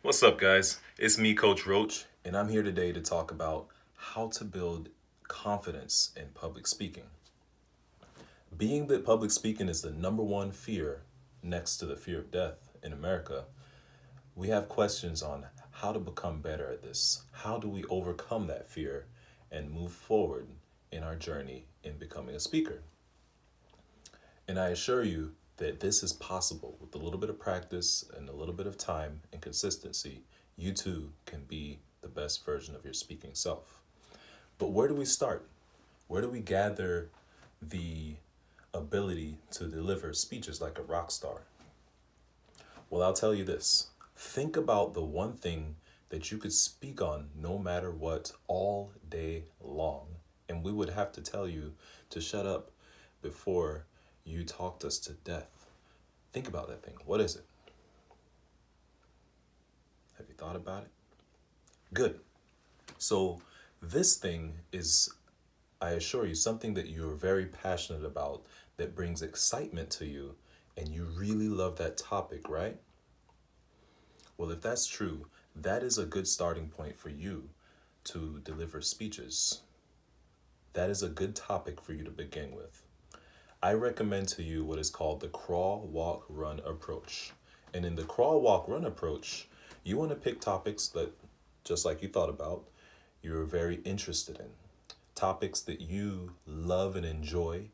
What's up, guys? It's me, Coach Roach, and I'm here today to talk about how to build confidence in public speaking. Being that public speaking is the number one fear next to the fear of death in America, we have questions on how to become better at this. How do we overcome that fear and move forward in our journey in becoming a speaker? And I assure you that this is possible with a little bit of practice and a little bit of time and consistency. You too can be the best version of your speaking self. But where do we start? Where do we gather the ability to deliver speeches like a rock star? Well, I'll tell you this. Think about the one thing that you could speak on no matter what all day long. And we would have to tell you to shut up before you talked us to death. Think about that thing. What is it? Have you thought about it? Good. So, this thing is, I assure you, something that you're very passionate about that brings excitement to you, and you really love that topic, right? Well, if that's true, that is a good starting point for you to deliver speeches. That is a good topic for you to begin with. I recommend to you what is called the crawl, walk, run approach. And in the crawl, walk, run approach, you want to pick topics that, just like you thought about, you're very interested in. Topics that you love and enjoy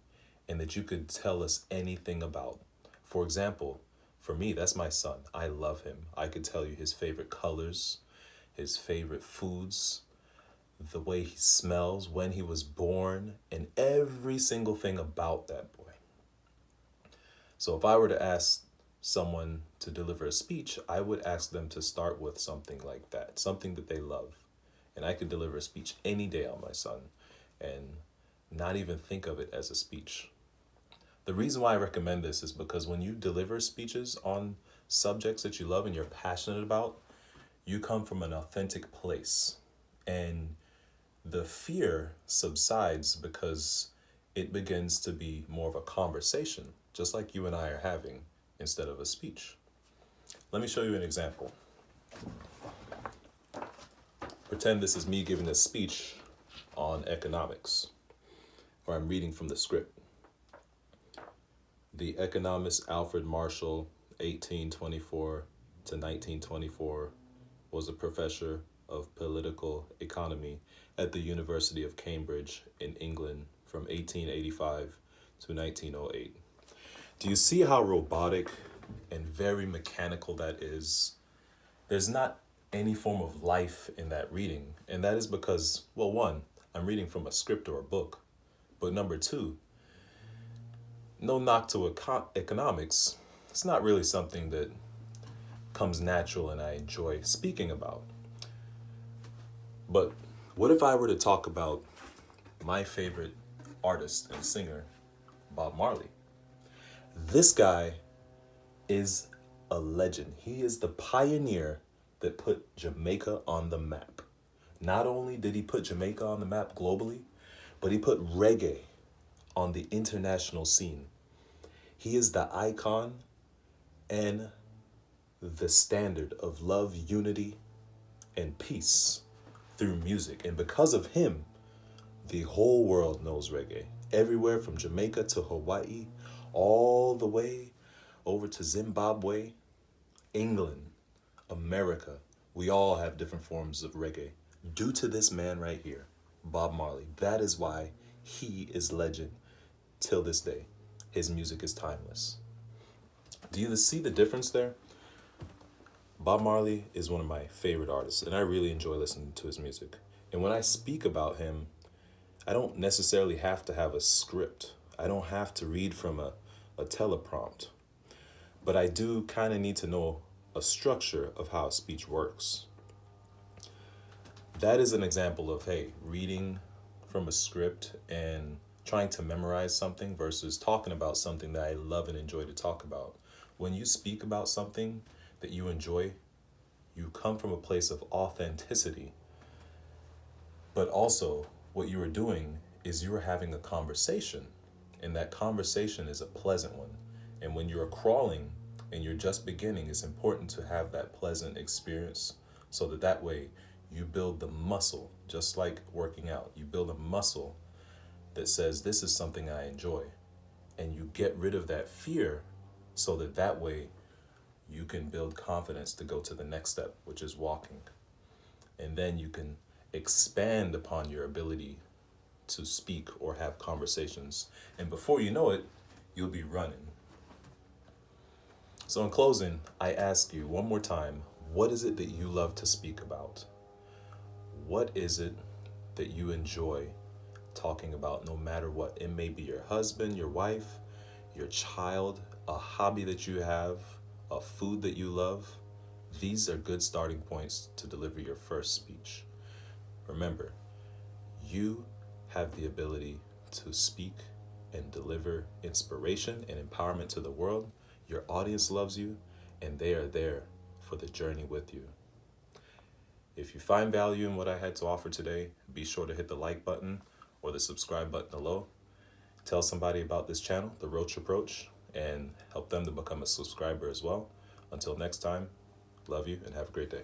and that you could tell us anything about. For example, for me, that's my son. I love him. I could tell you his favorite colors, his favorite foods, the way he smells, when he was born, and every single thing about that boy. So if I were to ask someone to deliver a speech, I would ask them to start with something like that, something that they love. And I could deliver a speech any day on my son and not even think of it as a speech. The reason why I recommend this is because when you deliver speeches on subjects that you love and you're passionate about, you come from an authentic place. And the fear subsides because it begins to be more of a conversation, just like you and I are having, instead of a speech. Let me show you an example. Pretend this is me giving a speech on economics, or I'm reading from the script. The economist Alfred Marshall, 1824 to 1924, was a professor of political economy at the University of Cambridge in England from 1885 to 1908. Do you see how robotic and very mechanical that is? There's not any form of life in that reading, and that is because, well, one, I'm reading from a script or a book, but number two, no knock to economics, it's not really something that comes natural and I enjoy speaking about. But what if I were to talk about my favorite artist and singer, Bob Marley? This guy is a legend. He is the pioneer that put Jamaica on the map. Not only did he put Jamaica on the map globally, but he put reggae on the international scene. He is the icon and the standard of love, unity, and peace through music. And because of him, the whole world knows reggae. Everywhere from Jamaica to Hawaii, all the way over to Zimbabwe, England, America. We all have different forms of reggae due to this man right here, Bob Marley. That is why he is legend till this day. His music is timeless. Do you see the difference there? Bob Marley is one of my favorite artists, and I really enjoy listening to his music. And when I speak about him, I don't necessarily have to have a script. I don't have to read from a teleprompt. But I do kind of need to know a structure of how a speech works. That is an example of, hey, reading from a script and trying to memorize something versus talking about something that I love and enjoy to talk about. When you speak about something that you enjoy, you come from a place of authenticity. But also, what you are doing is you are having a conversation, and that conversation is a pleasant one. And when you're crawling, and you're just beginning, it's important to have that pleasant experience so that way you build the muscle, just like working out. You build a muscle that says, this is something I enjoy. And you get rid of that fear so that way you can build confidence to go to the next step, which is walking. And then you can expand upon your ability to speak or have conversations. And before you know it, you'll be running. So in closing, I ask you one more time, what is it that you love to speak about? What is it that you enjoy talking about no matter what? It may be your husband, your wife, your child, a hobby that you have, a food that you love. These are good starting points to deliver your first speech. Remember, you have the ability to speak and deliver inspiration and empowerment to the world. Your audience loves you, and they are there for the journey with you. If you find value in what I had to offer today, be sure to hit the like button or the subscribe button below. Tell somebody about this channel, The Roach Approach, and help them to become a subscriber as well. Until next time, love you and have a great day.